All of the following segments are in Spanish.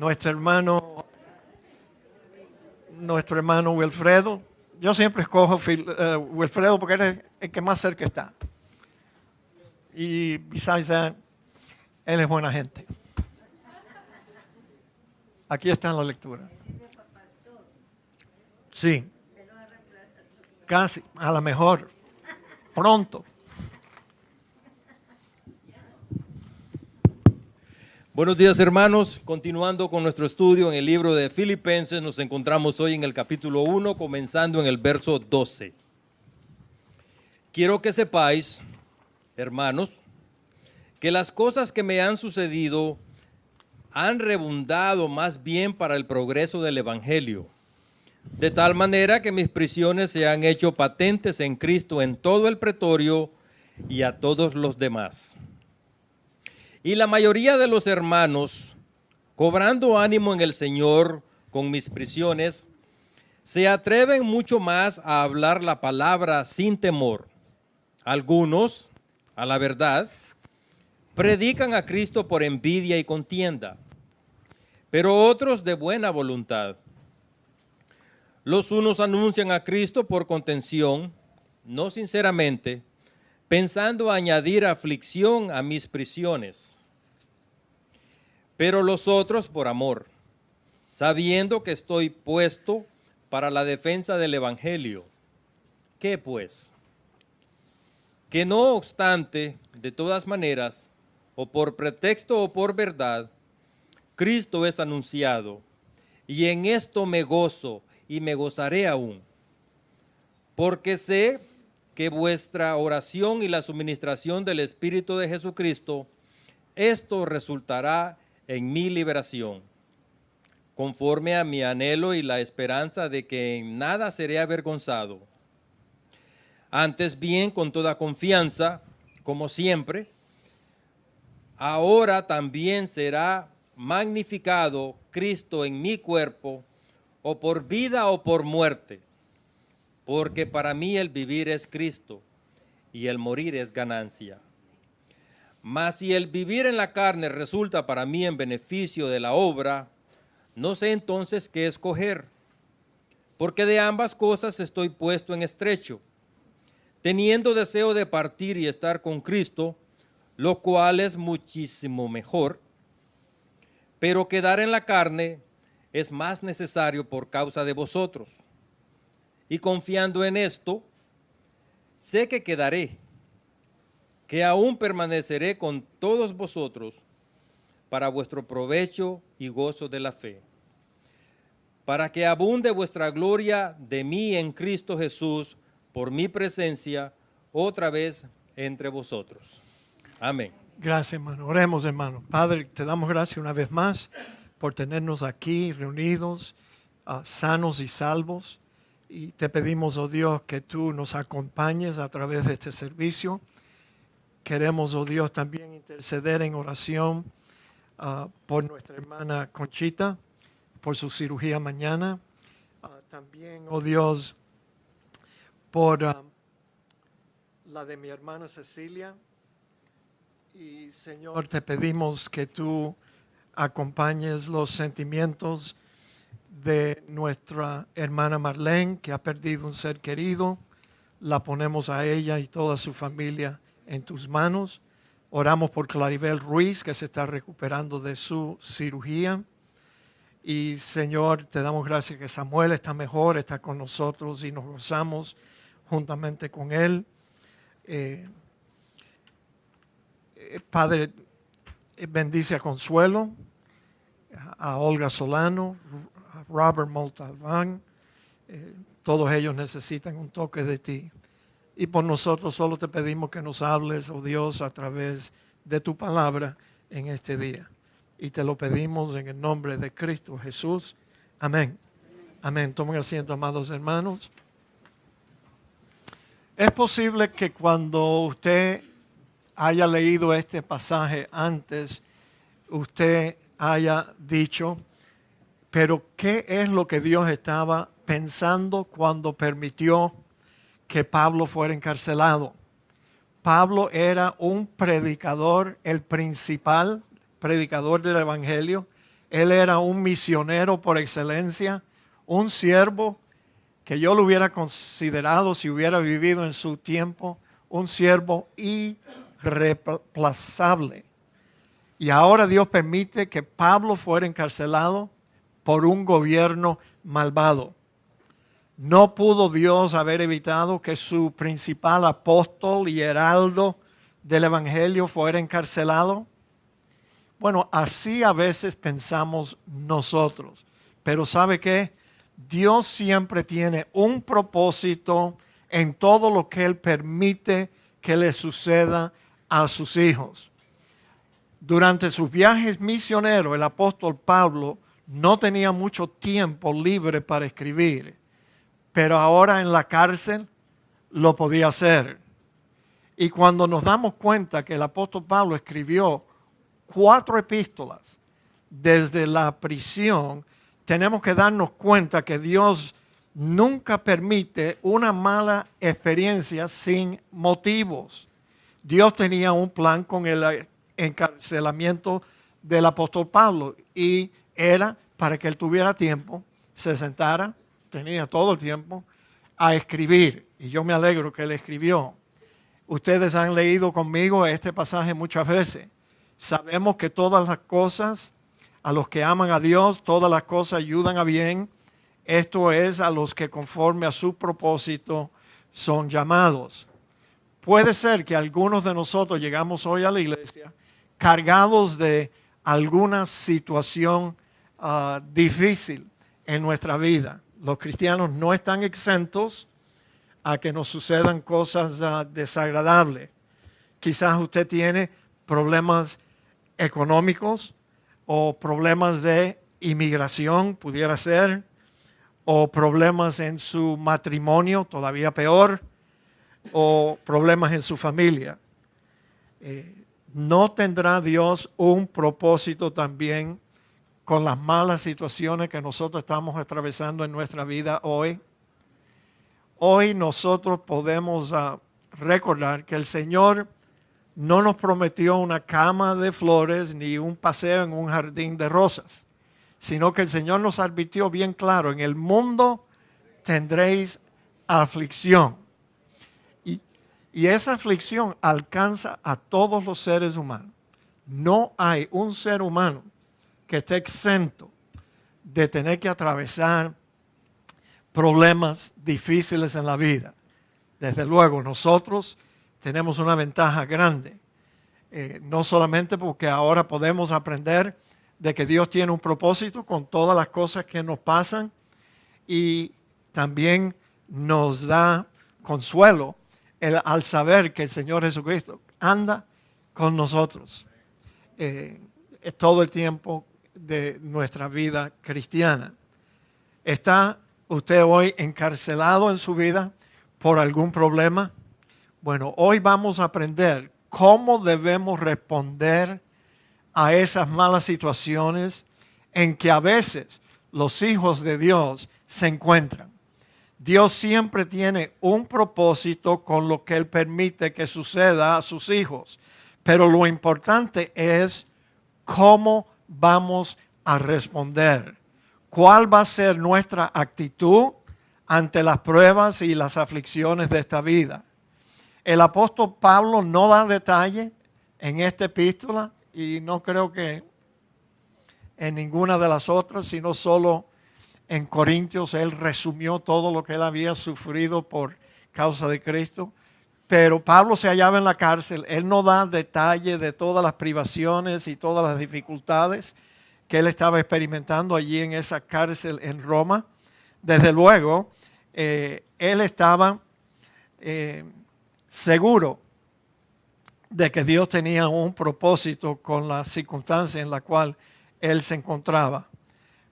nuestro hermano Wilfredo. Yo siempre escojo Wilfredo porque él es el que más cerca está. Y besides that, él es buena gente. Aquí está en la lectura. Sí. Casi, a lo mejor. Pronto. Buenos días, hermanos. Continuando con nuestro estudio en el libro de Filipenses, nos encontramos hoy en el capítulo 1, comenzando en el verso 12. Quiero que sepáis, hermanos, que las cosas que me han sucedido han redundado más bien para el progreso del Evangelio, de tal manera que mis prisiones se han hecho patentes en Cristo en todo el pretorio y a todos los demás. Y la mayoría de los hermanos, cobrando ánimo en el Señor con mis prisiones, se atreven mucho más a hablar la palabra sin temor. Algunos, a la verdad, predican a Cristo por envidia y contienda, pero otros de buena voluntad. Los unos anuncian a Cristo por contención, no sinceramente, pensando añadir aflicción a mis prisiones. Pero los otros por amor, sabiendo que estoy puesto para la defensa del Evangelio. ¿Qué pues? Que no obstante, de todas maneras, o por pretexto o por verdad, Cristo es anunciado, y en esto me gozo y me gozaré aún, porque sé que vuestra oración y la suministración del Espíritu de Jesucristo, esto resultará en mi liberación, conforme a mi anhelo y la esperanza de que en nada seré avergonzado. Antes bien, con toda confianza, como siempre, ahora también será magnificado Cristo en mi cuerpo, o por vida o por muerte, porque para mí el vivir es Cristo y el morir es ganancia. Mas si el vivir en la carne resulta para mí en beneficio de la obra, no sé entonces qué escoger, porque de ambas cosas estoy puesto en estrecho, teniendo deseo de partir y estar con Cristo, lo cual es muchísimo mejor, pero quedar en la carne es más necesario por causa de vosotros. Y confiando en esto, sé que quedaré, que aún permaneceré con todos vosotros para vuestro provecho y gozo de la fe, para que abunde vuestra gloria de mí en Cristo Jesús por mi presencia otra vez entre vosotros. Amén. Gracias, hermano. Oremos, hermano. Padre, te damos gracias una vez más por tenernos aquí reunidos, sanos y salvos. Y te pedimos, oh Dios, que tú nos acompañes a través de este servicio. Queremos, oh Dios, también interceder en oración por nuestra hermana Conchita, por su cirugía mañana. También, oh Dios, por la de mi hermana Cecilia. Y Señor, te pedimos que tú acompañes los sentimientos de nuestra hermana Marlene, que ha perdido un ser querido. La ponemos a ella y toda su familia en tus manos. Oramos por Claribel Ruiz, que se está recuperando de su cirugía. Y Señor, te damos gracias que Samuel está mejor, está con nosotros y nos gozamos juntamente con él. Padre, bendice a Consuelo, a Olga Solano, a Robert Montalbán. Todos ellos necesitan un toque de ti. Y por nosotros solo te pedimos que nos hables, oh Dios, a través de tu palabra en este día. Y te lo pedimos en el nombre de Cristo Jesús. Amén. Amén. Tomen asiento, amados hermanos. Es posible que cuando usted haya leído este pasaje antes, usted haya dicho, pero ¿qué es lo que Dios estaba pensando cuando permitió que Pablo fuera encarcelado? Pablo era un predicador, el principal predicador del Evangelio, Él era un misionero por excelencia, un siervo que yo lo hubiera considerado si hubiera vivido en su tiempo, un siervo irreemplazable. Y ahora Dios permite que Pablo fuera encarcelado por un gobierno malvado. ¿No pudo Dios haber evitado que su principal apóstol y heraldo del Evangelio fuera encarcelado? Bueno, así a veces pensamos nosotros. Pero ¿sabe qué? Dios siempre tiene un propósito en todo lo que Él permite que le suceda a sus hijos. Durante sus viajes misioneros, el apóstol Pablo no tenía mucho tiempo libre para escribir, pero ahora en la cárcel lo podía hacer. Y cuando nos damos cuenta que el apóstol Pablo escribió 4 epístolas desde la prisión, tenemos que darnos cuenta que Dios nunca permite una mala experiencia sin motivos. Dios tenía un plan con el encarcelamiento del apóstol Pablo y era para que él tuviera tiempo, se sentara, tenía todo el tiempo, a escribir. Y yo me alegro que él escribió. Ustedes han leído conmigo este pasaje muchas veces. Sabemos que todas las cosas, a los que aman a Dios, todas las cosas ayudan a bien. Esto es a los que conforme a su propósito son llamados. Puede ser que algunos de nosotros llegamos hoy a la iglesia cargados de alguna situación difícil en nuestra vida. Los cristianos no están exentos a que nos sucedan cosas desagradables. Quizás usted tiene problemas económicos o problemas de inmigración, pudiera ser, o problemas en su matrimonio, todavía peor, o problemas en su familia. ¿No tendrá Dios un propósito también con las malas situaciones que nosotros estamos atravesando en nuestra vida hoy? Hoy nosotros podemos recordar que el Señor no nos prometió una cama de flores ni un paseo en un jardín de rosas, sino que el Señor nos advirtió bien claro: en el mundo tendréis aflicción. Y esa aflicción alcanza a todos los seres humanos. No hay un ser humano que esté exento de tener que atravesar problemas difíciles en la vida. Desde luego, nosotros tenemos una ventaja grande, no solamente porque ahora podemos aprender de que Dios tiene un propósito con todas las cosas que nos pasan, y también nos da consuelo al saber que el Señor Jesucristo anda con nosotros todo el tiempo de nuestra vida cristiana. ¿Está usted hoy encarcelado en su vida por algún problema? Bueno, hoy vamos a aprender cómo debemos responder a esas malas situaciones en que a veces los hijos de Dios se encuentran. Dios siempre tiene un propósito con lo que Él permite que suceda a sus hijos, pero lo importante es cómo vamos a responder. ¿Cuál va a ser nuestra actitud ante las pruebas y las aflicciones de esta vida? El apóstol Pablo no da detalle en esta epístola, y no creo que en ninguna de las otras, sino solo en Corintios. Él resumió todo lo que él había sufrido por causa de Cristo. Pero Pablo se hallaba en la cárcel. Él no da detalle de todas las privaciones y todas las dificultades que él estaba experimentando allí en esa cárcel en Roma. Desde luego, él estaba seguro de que Dios tenía un propósito con la circunstancia en la cual él se encontraba.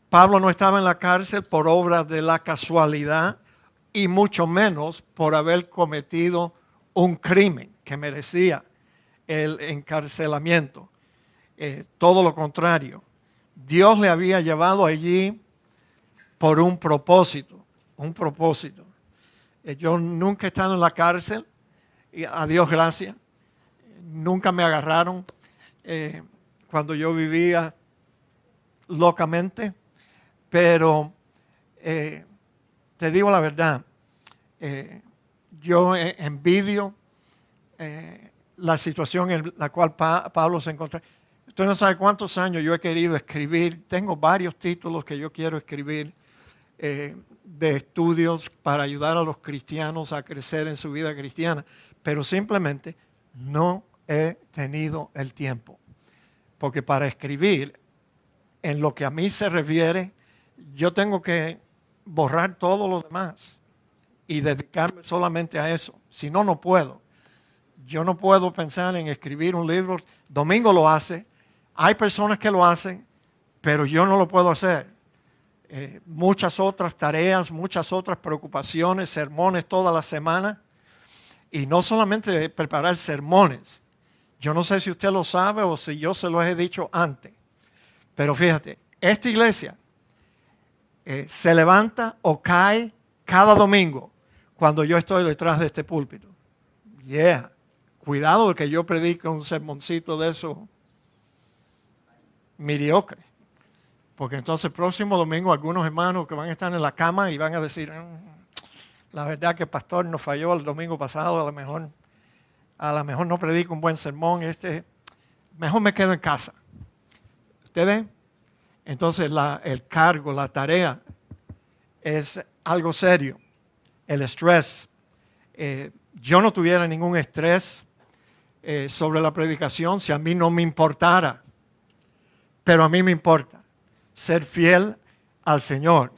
Pablo no estaba en la cárcel por obra de la casualidad, y mucho menos por haber cometido un crimen que merecía el encarcelamiento. Todo lo contrario. Dios le había llevado allí por un propósito. Un propósito. Yo nunca he estado en la cárcel, y a Dios gracias. Nunca me agarraron cuando yo vivía locamente, pero te digo la verdad, yo envidio la situación en la cual Pablo se encontraba. Usted no sabe cuántos años yo he querido escribir. Tengo varios títulos que yo quiero escribir de estudios para ayudar a los cristianos a crecer en su vida cristiana, pero simplemente no he tenido el tiempo. Porque para escribir, en lo que a mí se refiere, yo tengo que borrar todo lo demás y dedicarme solamente a eso. Si no, no puedo. Yo no puedo pensar en escribir un libro. Domingo lo hace. Hay personas que lo hacen, pero yo no lo puedo hacer. Muchas otras tareas, muchas otras preocupaciones, sermones toda la semana. Y no solamente preparar sermones. Yo no sé si usted lo sabe o si yo se lo he dicho antes. Pero fíjate, esta iglesia se levanta o cae cada domingo cuando yo estoy detrás de este púlpito. Yeah. Cuidado de que yo predique un sermoncito de eso mediocre. Porque entonces el próximo domingo algunos hermanos que van a estar en la cama y van a decir, la verdad que el pastor nos falló el domingo pasado, a lo mejor no predico un buen sermón, mejor me quedo en casa. ¿Usted ve? Entonces el cargo, la tarea es algo serio. El estrés. Yo no tuviera ningún estrés sobre la predicación si a mí no me importara. Pero a mí me importa ser fiel al Señor.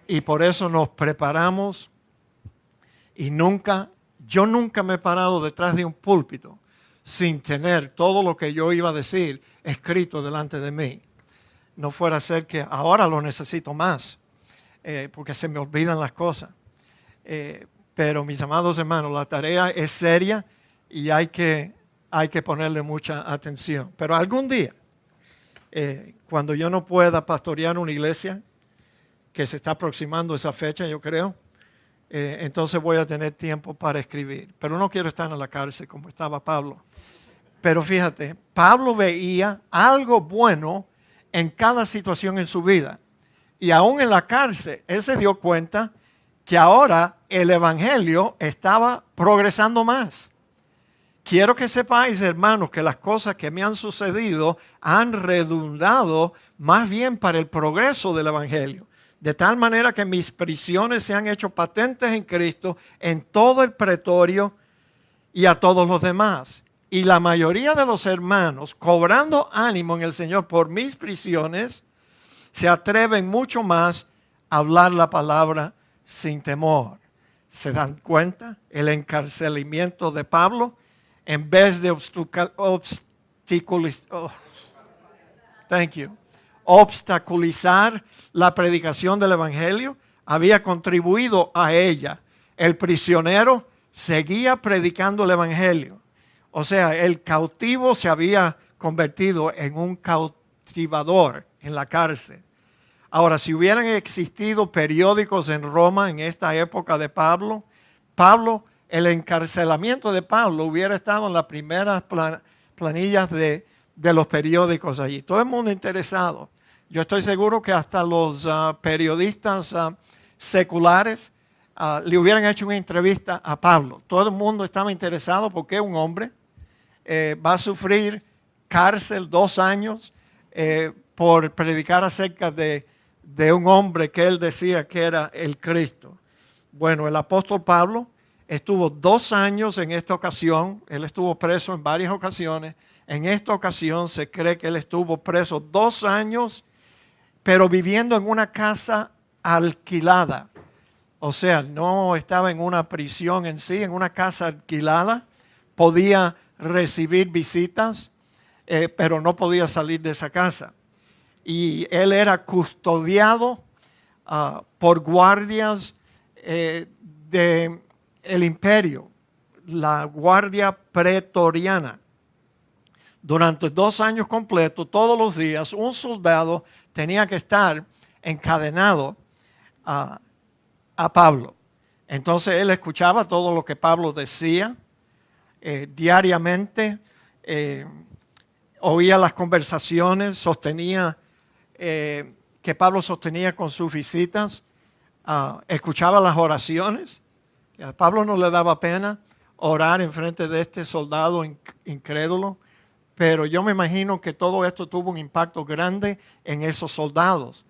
Y por eso nos preparamos y yo nunca me he parado detrás de un púlpito sin tener todo lo que yo iba a decir escrito delante de mí. No fuera a ser que ahora lo necesito más, porque se me olvidan las cosas. Pero mis amados hermanos, la tarea es seria y hay que ponerle mucha atención. Pero algún día, cuando yo no pueda pastorear una iglesia, que se está aproximando esa fecha, yo creo, entonces voy a tener tiempo para escribir. Pero no quiero estar en la cárcel como estaba Pablo. Pero fíjate, Pablo veía algo bueno en cada situación en su vida. Y aún en la cárcel, él se dio cuenta que ahora el evangelio estaba progresando más. Quiero que sepáis, hermanos, que las cosas que me han sucedido han redundado más bien para el progreso del evangelio. De tal manera que mis prisiones se han hecho patentes en Cristo en todo el pretorio y a todos los demás. Y la mayoría de los hermanos, cobrando ánimo en el Señor por mis prisiones, se atreven mucho más a hablar la palabra sin temor. ¿Se dan cuenta? El encarcelamiento de Pablo, en vez de obstaculizar la predicación del evangelio, había contribuido a ella. El prisionero seguía predicando el evangelio. O sea, el cautivo se había convertido en un cautivador en la cárcel. Ahora, si hubieran existido periódicos en Roma en esta época de Pablo, el encarcelamiento de Pablo hubiera estado en las primeras planillas de los periódicos allí. Todo el mundo interesado. Yo estoy seguro que hasta los periodistas seculares le hubieran hecho una entrevista a Pablo. Todo el mundo estaba interesado porque un hombre va a sufrir cárcel 2 años por predicar acerca de un hombre que él decía que era el Cristo. Bueno, el apóstol Pablo estuvo 2 años en esta ocasión. Él estuvo preso en varias ocasiones. En esta ocasión se cree que él estuvo preso 2 años, pero viviendo en una casa alquilada. O sea, no estaba en una prisión en sí, en una casa alquilada. Podía recibir visitas, pero no podía salir de esa casa. Y él era custodiado por guardias del imperio, la guardia pretoriana. Durante 2 años completos, todos los días, un soldado tenía que estar encadenado a Pablo. Entonces él escuchaba todo lo que Pablo decía diariamente, oía las conversaciones, sostenía que Pablo sostenía con sus visitas, escuchaba las oraciones. A Pablo no le daba pena orar en frente de este soldado incrédulo, pero yo me imagino que todo esto tuvo un impacto grande en esos soldados.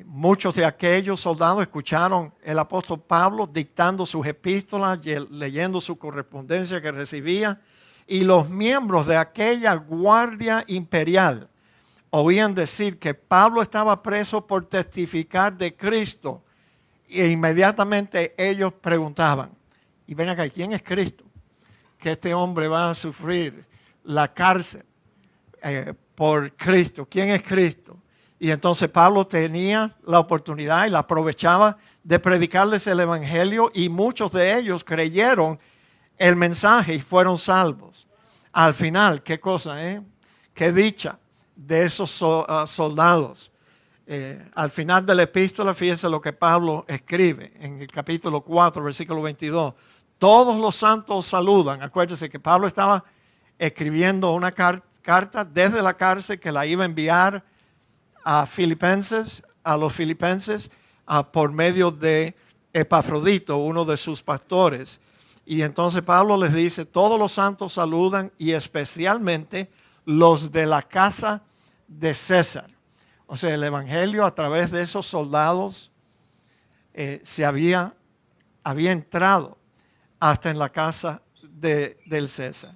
Muchos de aquellos soldados escucharon el apóstol Pablo dictando sus epístolas, leyendo su correspondencia que recibía, y los miembros de aquella guardia imperial oían decir que Pablo estaba preso por testificar de Cristo, e inmediatamente ellos preguntaban, y ven acá, ¿quién es Cristo? Que este hombre va a sufrir la cárcel por Cristo. ¿Quién es Cristo? Y entonces Pablo tenía la oportunidad y la aprovechaba de predicarles el evangelio, y muchos de ellos creyeron el mensaje y fueron salvos. Al final, qué cosa, qué dicha de esos soldados. Al final de la epístola, fíjense lo que Pablo escribe en el capítulo 4, versículo 22. Todos los santos saludan. Acuérdense que Pablo estaba escribiendo una carta desde la cárcel que la iba a enviar a los filipenses, por medio de Epafrodito, uno de sus pastores. Y entonces Pablo les dice, todos los santos saludan, y especialmente los de la casa de César. O sea, el evangelio a través de esos soldados se había entrado hasta en la casa del César.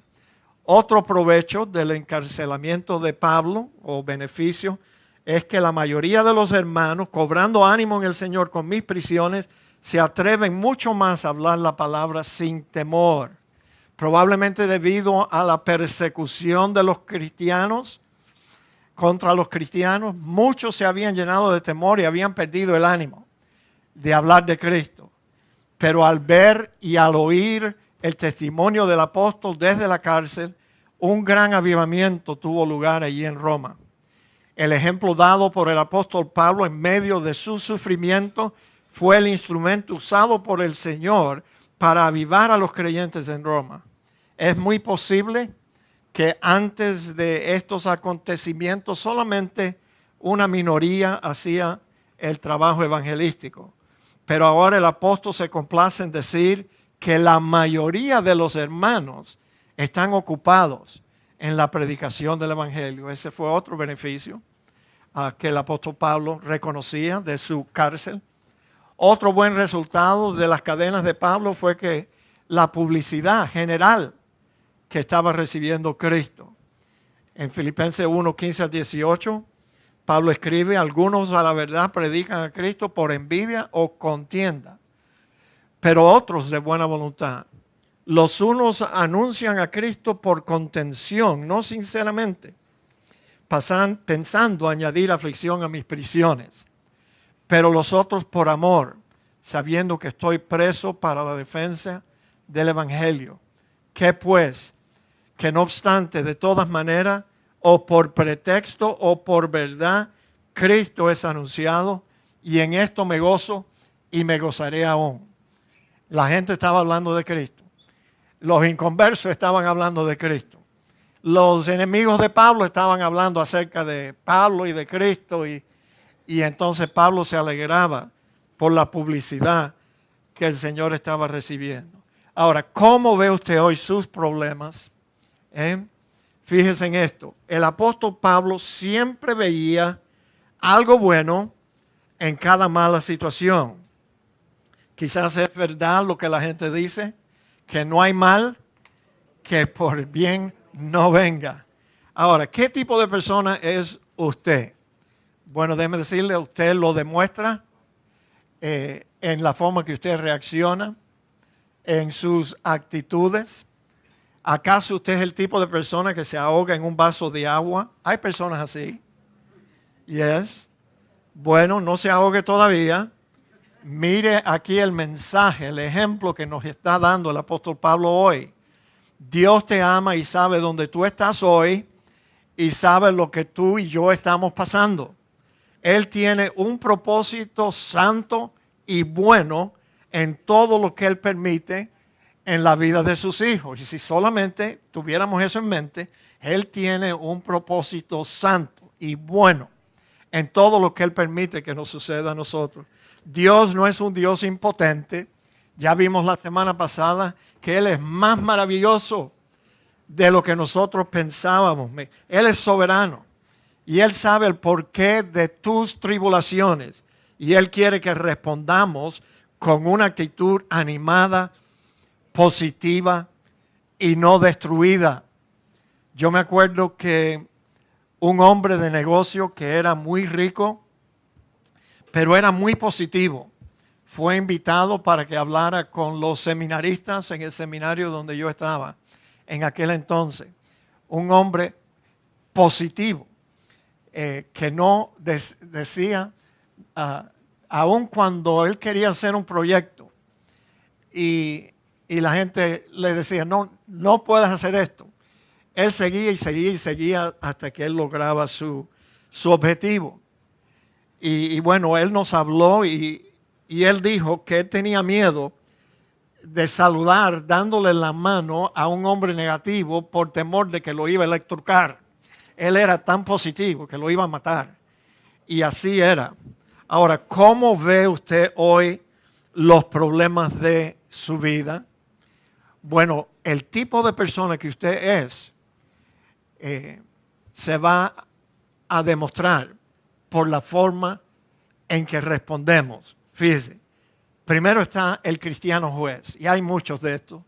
Otro provecho del encarcelamiento de Pablo, o beneficio, es que la mayoría de los hermanos, cobrando ánimo en el Señor con mis prisiones, se atreven mucho más a hablar la palabra sin temor. Probablemente debido a la persecución de los cristianos, contra los cristianos, muchos se habían llenado de temor y habían perdido el ánimo de hablar de Cristo. Pero al ver y al oír el testimonio del apóstol desde la cárcel, un gran avivamiento tuvo lugar allí en Roma. El ejemplo dado por el apóstol Pablo en medio de su sufrimiento fue el instrumento usado por el Señor para avivar a los creyentes en Roma. Es muy posible que antes de estos acontecimientos solamente una minoría hacía el trabajo evangelístico. Pero ahora el apóstol se complace en decir que la mayoría de los hermanos están ocupados en la predicación del evangelio. Ese fue otro beneficio que el apóstol Pablo reconocía de su cárcel. Otro buen resultado de las cadenas de Pablo fue que la publicidad general que estaba recibiendo Cristo. En Filipenses 1, 15 a 18, Pablo escribe, algunos a la verdad predican a Cristo por envidia o contienda, pero otros de buena voluntad. Los unos anuncian a Cristo por contención, no sinceramente, pensando añadir aflicción a mis prisiones, pero los otros por amor, sabiendo que estoy preso para la defensa del evangelio. ¿Qué pues? Que no obstante, de todas maneras, o por pretexto o por verdad, Cristo es anunciado, y en esto me gozo y me gozaré aún. La gente estaba hablando de Cristo. Los inconversos estaban hablando de Cristo. Los enemigos de Pablo estaban hablando acerca de Pablo y de Cristo, y entonces Pablo se alegraba por la publicidad que el Señor estaba recibiendo. Ahora, ¿cómo ve usted hoy sus problemas? Fíjese en esto. El apóstol Pablo siempre veía algo bueno en cada mala situación. Quizás es verdad lo que la gente dice, que no hay mal que por bien no venga. Ahora, ¿qué tipo de persona es usted? Bueno, déjeme decirle, usted lo demuestra en la forma que usted reacciona, en sus actitudes. ¿Acaso usted es el tipo de persona que se ahoga en un vaso de agua? Hay personas así. Yes. Bueno, no se ahogue todavía. Mire aquí el mensaje, el ejemplo que nos está dando el apóstol Pablo hoy. Dios te ama y sabe dónde tú estás hoy y sabe lo que tú y yo estamos pasando. Él tiene un propósito santo y bueno en todo lo que Él permite en la vida de sus hijos. Y si solamente tuviéramos eso en mente, Él tiene un propósito santo y bueno en todo lo que Él permite que nos suceda a nosotros. Dios no es un Dios impotente. Ya vimos la semana pasada que Él es más maravilloso de lo que nosotros pensábamos. Él es soberano y Él sabe el porqué de tus tribulaciones. Y Él quiere que respondamos con una actitud animada, positiva y no destruida. Yo me acuerdo que un hombre de negocio que era muy rico, pero era muy positivo, fue invitado para que hablara con los seminaristas en el seminario donde yo estaba en aquel entonces. Un hombre positivo, que no decía, aun cuando él quería hacer un proyecto y la gente le decía, no puedes hacer esto. Él seguía y seguía y seguía hasta que él lograba su objetivo. Y bueno, él nos habló y él dijo que él tenía miedo de saludar dándole la mano a un hombre negativo por temor de que lo iba a electrocutar. Él era tan positivo que lo iba a matar. Y así era. Ahora, ¿cómo ve usted hoy los problemas de su vida? Bueno, el tipo de persona que usted es se va a demostrar por la forma en que respondemos. Fíjese, primero está el cristiano juez, y hay muchos de estos.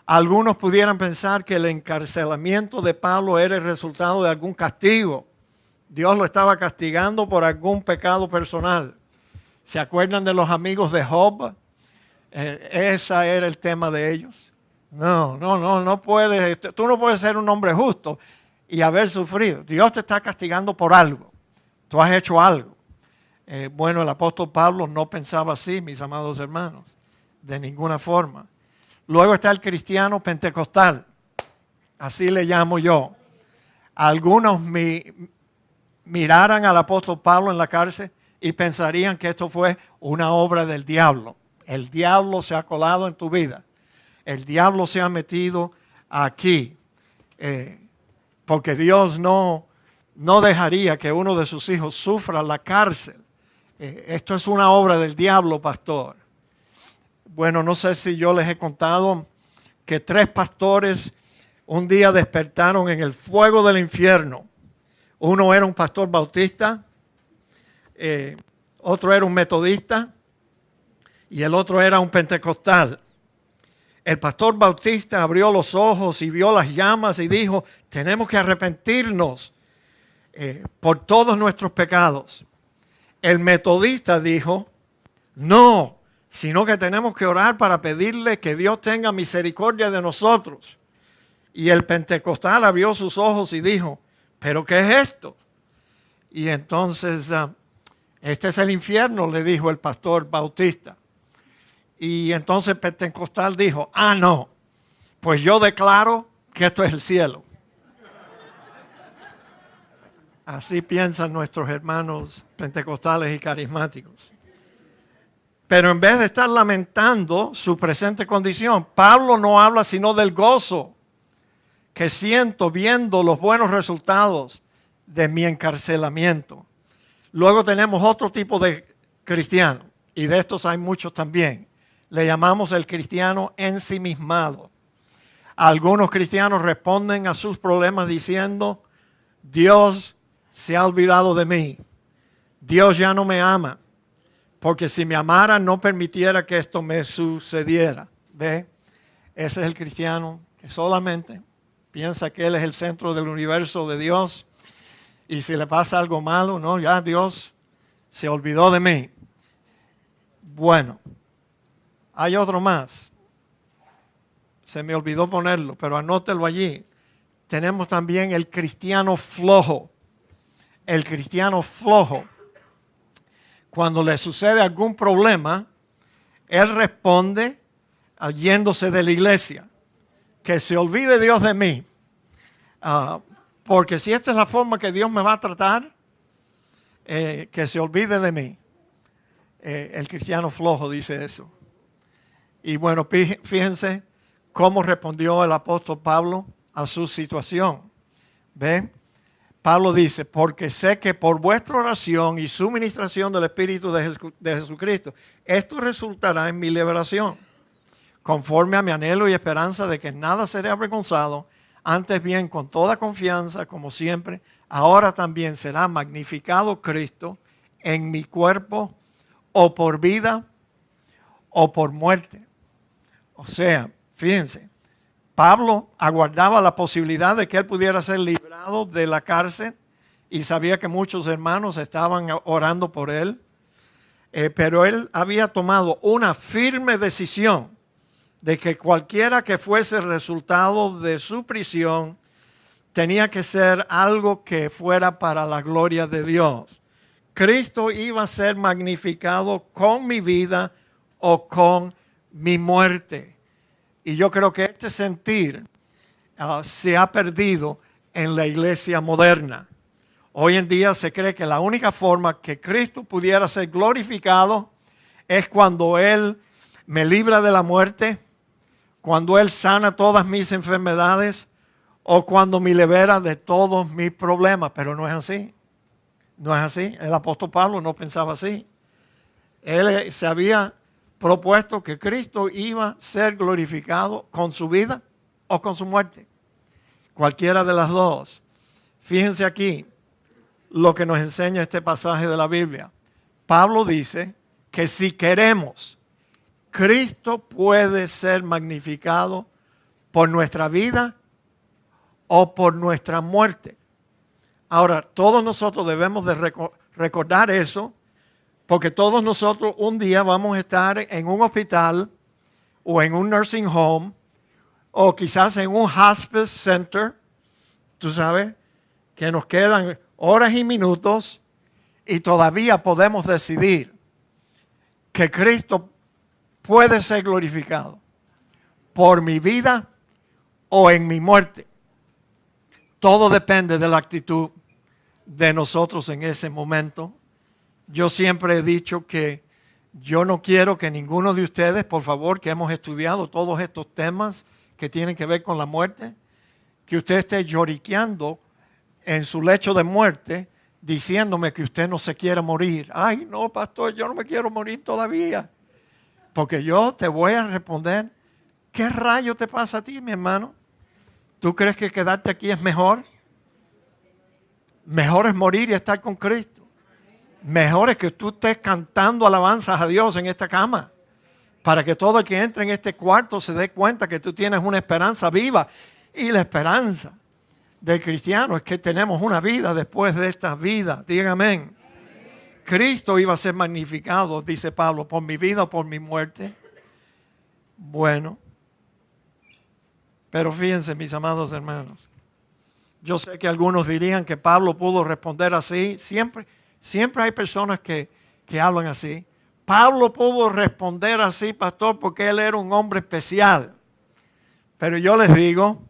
Algunos pudieran pensar que el encarcelamiento de Pablo era el resultado de algún castigo. Dios lo estaba castigando por algún pecado personal. ¿Se acuerdan de los amigos de Job? Ese era el tema de ellos. No puedes, tú no puedes ser un hombre justo y haber sufrido. Dios te está castigando por algo. Tú has hecho algo. Bueno, el apóstol Pablo no pensaba así, mis amados hermanos, de ninguna forma. Luego está el cristiano pentecostal, así le llamo yo. Algunos miraran al apóstol Pablo en la cárcel y pensarían que esto fue una obra del diablo. El diablo se ha colado en tu vida. El diablo se ha metido aquí. Porque Dios no dejaría que uno de sus hijos sufra la cárcel. Esto es una obra del diablo, pastor. Bueno, no sé si yo les he contado que 3 pastores un día despertaron en el fuego del infierno. Uno era un pastor bautista, otro era un metodista y el otro era un pentecostal. El pastor bautista abrió los ojos y vio las llamas y dijo, tenemos que arrepentirnos por todos nuestros pecados. El metodista dijo, no, sino que tenemos que orar para pedirle que Dios tenga misericordia de nosotros. Y el pentecostal abrió sus ojos y dijo, ¿pero qué es esto? Y entonces, este es el infierno, le dijo el pastor bautista. Y entonces el pentecostal dijo, no, pues yo declaro que esto es el cielo. Así piensan nuestros hermanos pentecostales y carismáticos. Pero en vez de estar lamentando su presente condición, Pablo no habla sino del gozo que siento viendo los buenos resultados de mi encarcelamiento. Luego tenemos otro tipo de cristiano, y de estos hay muchos también. Le llamamos el cristiano ensimismado. Algunos cristianos responden a sus problemas diciendo, Dios se ha olvidado de mí. Dios ya no me ama. Porque si me amara no permitiera que esto me sucediera. ¿Ve? Ese es el cristiano que solamente piensa que él es el centro del universo de Dios. Y si le pasa algo malo, no, ya Dios se olvidó de mí. Bueno, hay otro más. Se me olvidó ponerlo, pero anótelo allí. Tenemos también el cristiano flojo. El cristiano flojo. Cuando le sucede algún problema, él responde yéndose de la iglesia. Que se olvide Dios de mí. Porque si esta es la forma que Dios me va a tratar, que se olvide de mí. El cristiano flojo dice eso. Y bueno, fíjense cómo respondió el apóstol Pablo a su situación. ¿Ve? Pablo dice, porque sé que por vuestra oración y suministración del Espíritu de Jesucristo, esto resultará en mi liberación, conforme a mi anhelo y esperanza de que nada seré avergonzado, antes bien con toda confianza, como siempre, ahora también será magnificado Cristo en mi cuerpo, o por vida o por muerte. O sea, fíjense, Pablo aguardaba la posibilidad de que él pudiera ser librado de la cárcel y sabía que muchos hermanos estaban orando por él, pero él había tomado una firme decisión de que cualquiera que fuese el resultado de su prisión tenía que ser algo que fuera para la gloria de Dios. Cristo iba a ser magnificado con mi vida o con mi muerte. Y yo creo que este sentir se ha perdido en la iglesia moderna. Hoy en día se cree que la única forma que Cristo pudiera ser glorificado es cuando Él me libra de la muerte, cuando Él sana todas mis enfermedades o cuando me libera de todos mis problemas. Pero no es así. No es así. El apóstol Pablo no pensaba así. Él se había propuesto que Cristo iba a ser glorificado con su vida o con su muerte. Cualquiera de las dos. Fíjense aquí lo que nos enseña este pasaje de la Biblia. Pablo dice que si queremos, Cristo puede ser magnificado por nuestra vida o por nuestra muerte. Ahora, todos nosotros debemos de recordar eso, porque todos nosotros un día vamos a estar en un hospital o en un nursing home o quizás en un hospice center, tú sabes, que nos quedan horas y minutos y todavía podemos decidir que Cristo puede ser glorificado por mi vida o en mi muerte. Todo depende de la actitud de nosotros en ese momento. Yo siempre he dicho que yo no quiero que ninguno de ustedes, por favor, que hemos estudiado todos estos temas que tienen que ver con la muerte, que usted esté lloriqueando en su lecho de muerte diciéndome que usted no se quiere morir. Ay, no, pastor, yo no me quiero morir todavía. Porque yo te voy a responder, ¿qué rayo te pasa a ti, mi hermano? ¿Tú crees que quedarte aquí es mejor? Mejor es morir y estar con Cristo. Mejor es que tú estés cantando alabanzas a Dios en esta cama, para que todo el que entre en este cuarto se dé cuenta que tú tienes una esperanza viva. Y la esperanza del cristiano es que tenemos una vida después de esta vida. Digan amén. Cristo iba a ser magnificado, dice Pablo, por mi vida o por mi muerte. Bueno, pero fíjense, mis amados hermanos, yo sé que algunos dirían que Pablo pudo responder así. Siempre hay personas que hablan así. Pablo pudo responder así, pastor, porque él era un hombre especial. Pero yo les digo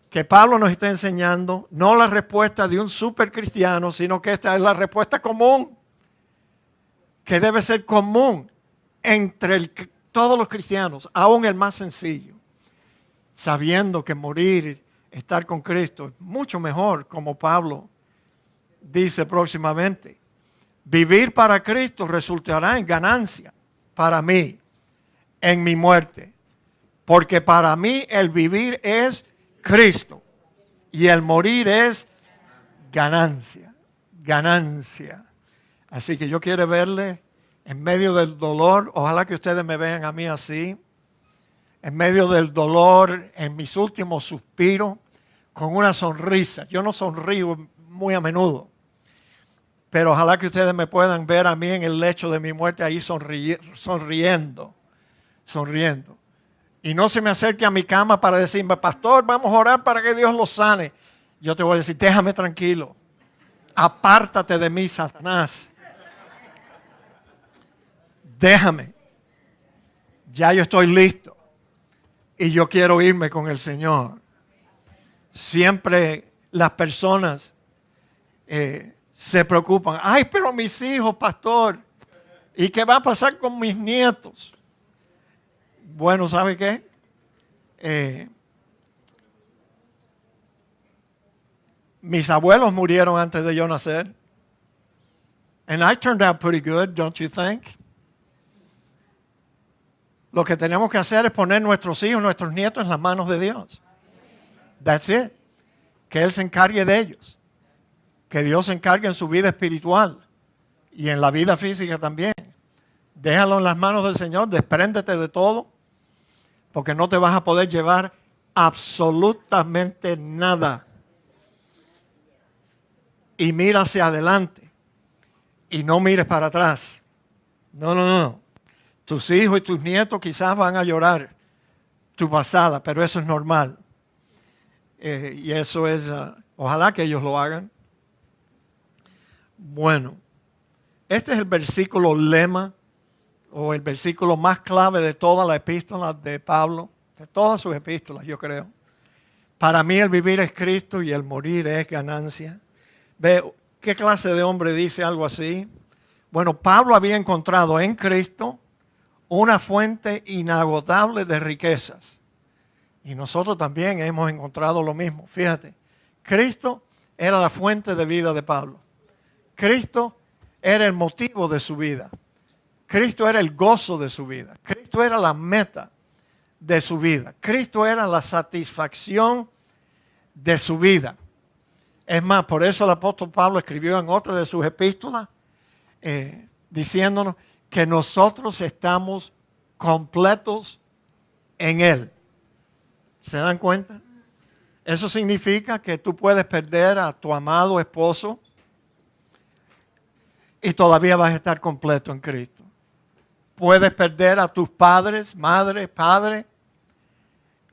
que Pablo nos está enseñando no la respuesta de un super cristiano, sino que esta es la respuesta común, que debe ser común entre todos los cristianos, aún el más sencillo, sabiendo que morir, estar con Cristo es mucho mejor, como Pablo dice próximamente. Vivir para Cristo resultará en ganancia para mí, en mi muerte, porque para mí el vivir es Cristo y el morir es ganancia, ganancia. Así que yo quiero verle en medio del dolor, ojalá que ustedes me vean a mí así, en medio del dolor, en mis últimos suspiros, con una sonrisa. Yo no sonrío muy a menudo, pero ojalá que ustedes me puedan ver a mí en el lecho de mi muerte ahí sonriendo. Y no se me acerque a mi cama para decirme, pastor, vamos a orar para que Dios lo sane. Yo te voy a decir, déjame tranquilo. Apártate de mí, Satanás. Déjame. Ya yo estoy listo. Y yo quiero irme con el Señor. Siempre las personas se preocupan. Ay, pero mis hijos, pastor. ¿Y qué va a pasar con mis nietos? Bueno, ¿sabe qué? Mis abuelos murieron antes de yo nacer. And I turned out pretty good, don't you think? Lo que tenemos que hacer es poner nuestros hijos, nuestros nietos en las manos de Dios. That's it. Que Él se encargue de ellos. Que Dios se encargue en su vida espiritual y en la vida física también. Déjalo en las manos del Señor, despréndete de todo, porque no te vas a poder llevar absolutamente nada. Y mira hacia adelante y no mires para atrás. No. Tus hijos y tus nietos quizás van a llorar tu pasada, pero eso es normal. Y eso es, ojalá que ellos lo hagan. Bueno, este es el versículo lema o el versículo más clave de todas las epístolas de Pablo, de todas sus epístolas, yo creo. Para mí el vivir es Cristo y el morir es ganancia. Ve, ¿qué clase de hombre dice algo así? Bueno, Pablo había encontrado en Cristo una fuente inagotable de riquezas. Y nosotros también hemos encontrado lo mismo. Fíjate, Cristo era la fuente de vida de Pablo. Cristo era el motivo de su vida. Cristo era el gozo de su vida. Cristo era la meta de su vida. Cristo era la satisfacción de su vida. Es más, por eso el apóstol Pablo escribió en otra de sus epístolas diciéndonos que nosotros estamos completos en Él. ¿Se dan cuenta? Eso significa que tú puedes perder a tu amado esposo y todavía vas a estar completo en Cristo. Puedes perder a tus padres, madre, padre,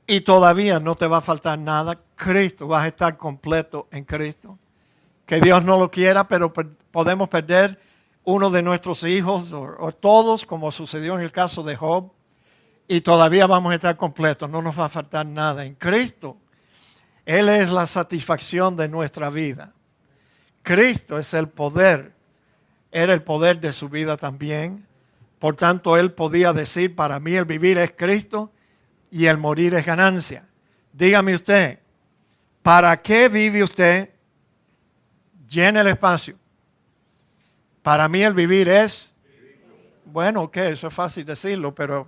y todavía no te va a faltar nada. Cristo, vas a estar completo en Cristo. Que Dios no lo quiera, pero podemos perder uno de nuestros hijos o todos, como sucedió en el caso de Job, y todavía vamos a estar completos. No nos va a faltar nada en Cristo. Él es la satisfacción de nuestra vida. Cristo es el poder. Era el poder de su vida también. Por tanto, Él podía decir, para mí el vivir es Cristo y el morir es ganancia. Dígame usted, ¿para qué vive usted? Llene el espacio. Para mí el vivir es, bueno, ok, eso es fácil decirlo, pero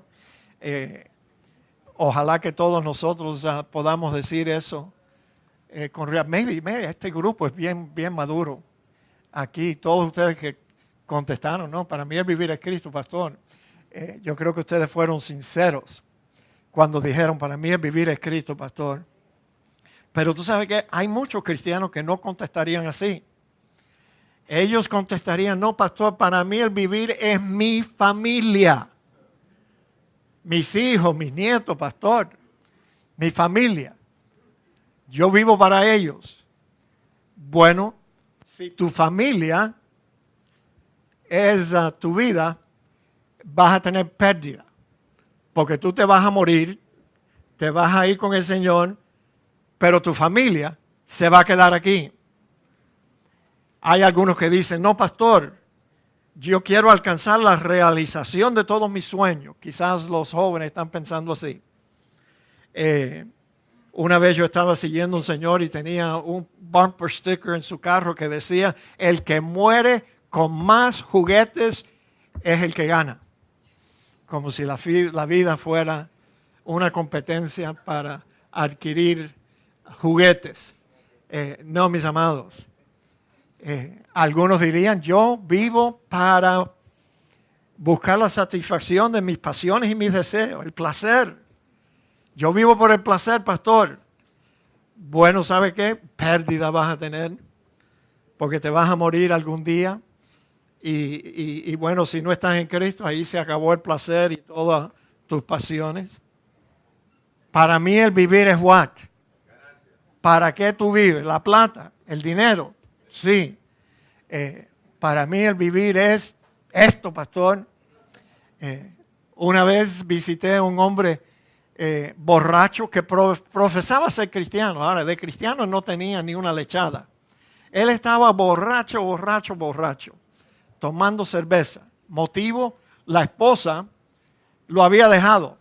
ojalá que todos nosotros podamos decir eso con realidad. Maybe, este grupo es bien maduro. Aquí, todos ustedes que contestaron, no, para mí el vivir es Cristo, pastor. Yo creo que ustedes fueron sinceros cuando dijeron, para mí el vivir es Cristo, pastor. Pero tú sabes que hay muchos cristianos que no contestarían así. Ellos contestarían, no, pastor, para mí el vivir es mi familia. Mis hijos, mis nietos, pastor. Mi familia. Yo vivo para ellos. Bueno, si tu familia es tu vida, vas a tener pérdida. Porque tú te vas a morir, te vas a ir con el Señor, pero tu familia se va a quedar aquí. Hay algunos que dicen, no, pastor, yo quiero alcanzar la realización de todos mis sueños. Quizás los jóvenes están pensando así. Una vez yo estaba siguiendo a un señor y tenía un bumper sticker en su carro que decía, el que muere con más juguetes es el que gana. Como si la vida fuera una competencia para adquirir juguetes. No, mis amados. Algunos dirían, yo vivo para buscar la satisfacción de mis pasiones y mis deseos, el placer. Yo vivo por el placer, pastor. Bueno, ¿sabe qué? Pérdida vas a tener, porque te vas a morir algún día. Y bueno, si no estás en Cristo, ahí se acabó el placer y todas tus pasiones. Para mí el vivir es what? ¿Para qué tú vives? ¿La plata? ¿El dinero? Sí. Para mí el vivir es esto, pastor. Una vez visité a un hombre borracho que profesaba ser cristiano. Ahora, de cristiano no tenía ni una lechada. Él estaba borracho, tomando cerveza. Motivo, la esposa lo había dejado.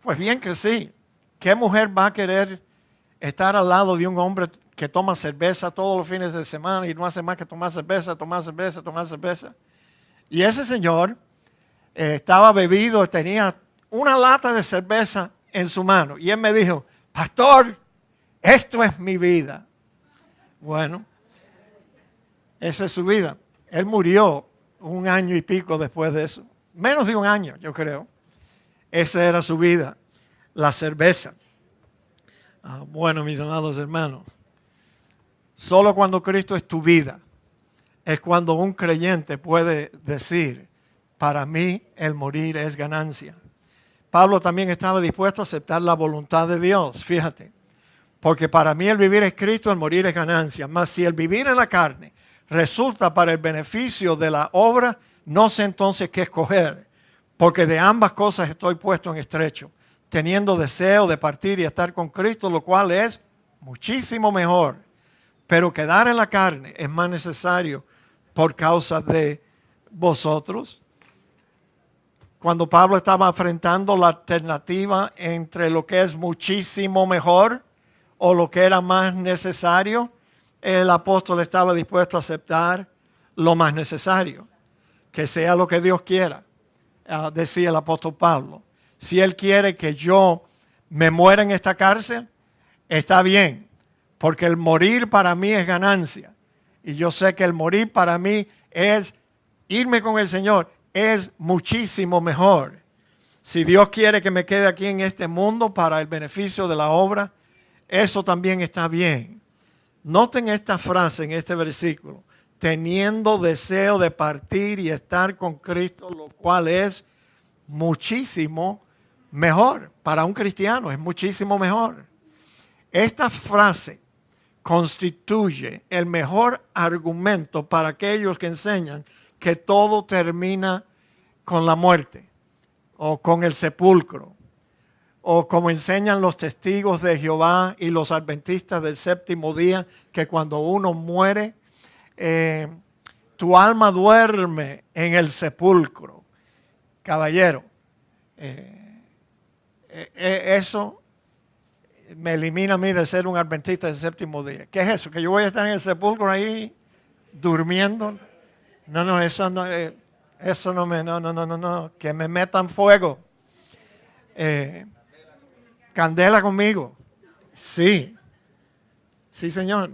Pues bien que sí. ¿Qué mujer va a querer estar al lado de un hombre que toma cerveza todos los fines de semana y no hace más que tomar cerveza, tomar cerveza, tomar cerveza. Y ese señor estaba bebido, tenía una lata de cerveza en su mano. Y él me dijo, pastor, esto es mi vida. Bueno, esa es su vida. Él murió 1 año y pico después de eso. Menos de 1 año, yo creo. Esa era su vida, la cerveza. Bueno, mis amados hermanos, solo cuando Cristo es tu vida, es cuando un creyente puede decir, para mí el morir es ganancia. Pablo también estaba dispuesto a aceptar la voluntad de Dios, fíjate. Porque para mí el vivir es Cristo, el morir es ganancia. Mas si el vivir en la carne resulta para el beneficio de la obra, no sé entonces qué escoger. Porque de ambas cosas estoy puesto en estrecho, teniendo deseo de partir y estar con Cristo, lo cual es muchísimo mejor. Pero quedar en la carne es más necesario por causa de vosotros. Cuando Pablo estaba enfrentando la alternativa entre lo que es muchísimo mejor o lo que era más necesario, el apóstol estaba dispuesto a aceptar lo más necesario, que sea lo que Dios quiera, decía el apóstol Pablo. Si Él quiere que yo me muera en esta cárcel, está bien, porque el morir para mí es ganancia. Y yo sé que el morir para mí es irme con el Señor, es muchísimo mejor. Si Dios quiere que me quede aquí en este mundo para el beneficio de la obra, eso también está bien. Noten esta frase en este versículo, teniendo deseo de partir y estar con Cristo, lo cual es muchísimo mejor. Para un cristiano es muchísimo mejor. Esta frase constituye el mejor argumento para aquellos que enseñan que todo termina con la muerte o con el sepulcro, o como enseñan los testigos de Jehová y los adventistas del séptimo día, que cuando uno muere, tu alma duerme en el sepulcro. Caballero, eso me elimina a mí de ser un adventista del séptimo día. ¿Qué es eso? ¿Que yo voy a estar en el sepulcro ahí durmiendo? No, eso no, no, que me metan fuego. Candela conmigo. Sí, señor.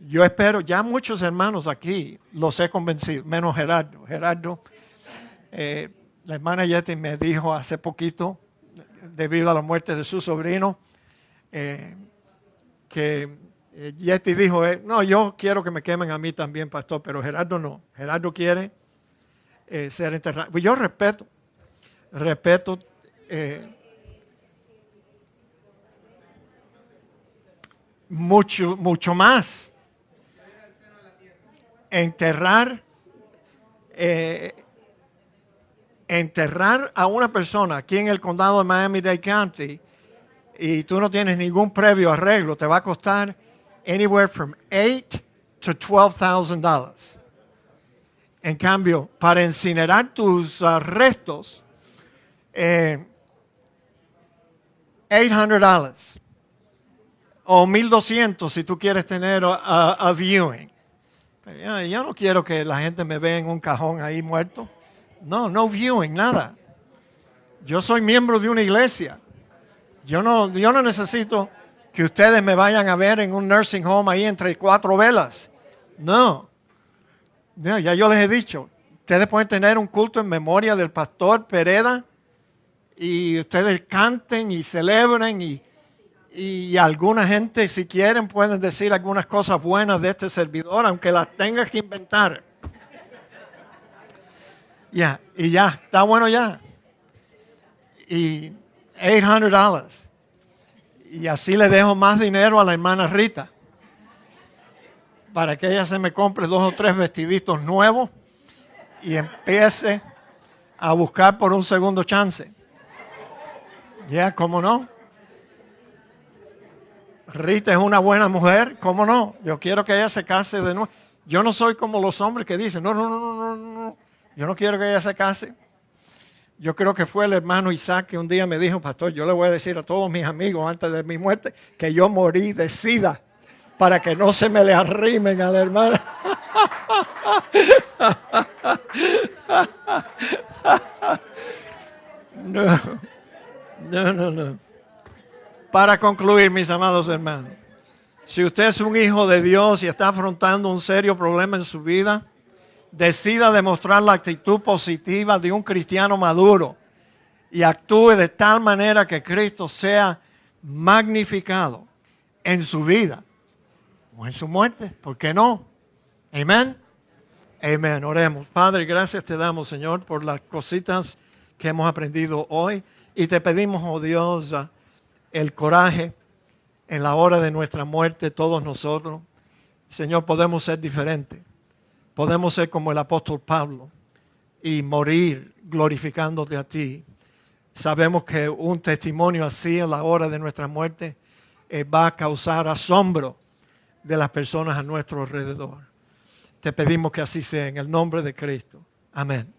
Yo espero, ya muchos hermanos aquí los he convencido, menos Gerardo. Gerardo, la hermana Yeti me dijo hace poquito, debido a la muerte de su sobrino, que Yeti dijo, no, yo quiero que me quemen a mí también, pastor, pero Gerardo no. Gerardo quiere ser enterrado. Pues yo respeto mucho más enterrar a una persona aquí en el condado de Miami-Dade County y tú no tienes ningún previo arreglo, te va a costar anywhere from $8,000 to $12,000. En cambio, para incinerar tus restos, $800 o $1,200 si tú quieres tener a viewing. Yo no quiero que la gente me vea en un cajón ahí muerto. No viewing, nada. Yo soy miembro de una iglesia. Yo no necesito que ustedes me vayan a ver en un nursing home ahí entre 4 velas. No, ya yo les he dicho, ustedes pueden tener un culto en memoria del pastor Pereda y ustedes canten y celebren y alguna gente, si quieren, pueden decir algunas cosas buenas de este servidor, aunque las tengas que inventar. Y ya, está bueno ya. Y $800. Y así le dejo más dinero a la hermana Rita, para que ella se me compre 2 o 3 vestiditos nuevos y empiece a buscar por un segundo chance. ¿Cómo no? Rita es una buena mujer, ¿cómo no? Yo quiero que ella se case de nuevo. Yo no soy como los hombres que dicen, no. Yo no quiero que ella se case. Yo creo que fue el hermano Isaac que un día me dijo, pastor, yo le voy a decir a todos mis amigos antes de mi muerte que yo morí de SIDA. para que no se me le arrimen a la hermana. No. Para concluir, mis amados hermanos, si usted es un hijo de Dios y está afrontando un serio problema en su vida, decida demostrar la actitud positiva de un cristiano maduro y actúe de tal manera que Cristo sea magnificado en su vida o en su muerte. ¿Por qué no? Amén. Amén. Oremos. Padre, gracias te damos, Señor, por las cositas que hemos aprendido hoy. Y te pedimos, oh Dios, el coraje en la hora de nuestra muerte, todos nosotros. Señor, podemos ser diferentes. Podemos ser como el apóstol Pablo y morir glorificándote a ti. Sabemos que un testimonio así a la hora de nuestra muerte va a causar asombro de las personas a nuestro alrededor. Te pedimos que así sea en el nombre de Cristo. Amén.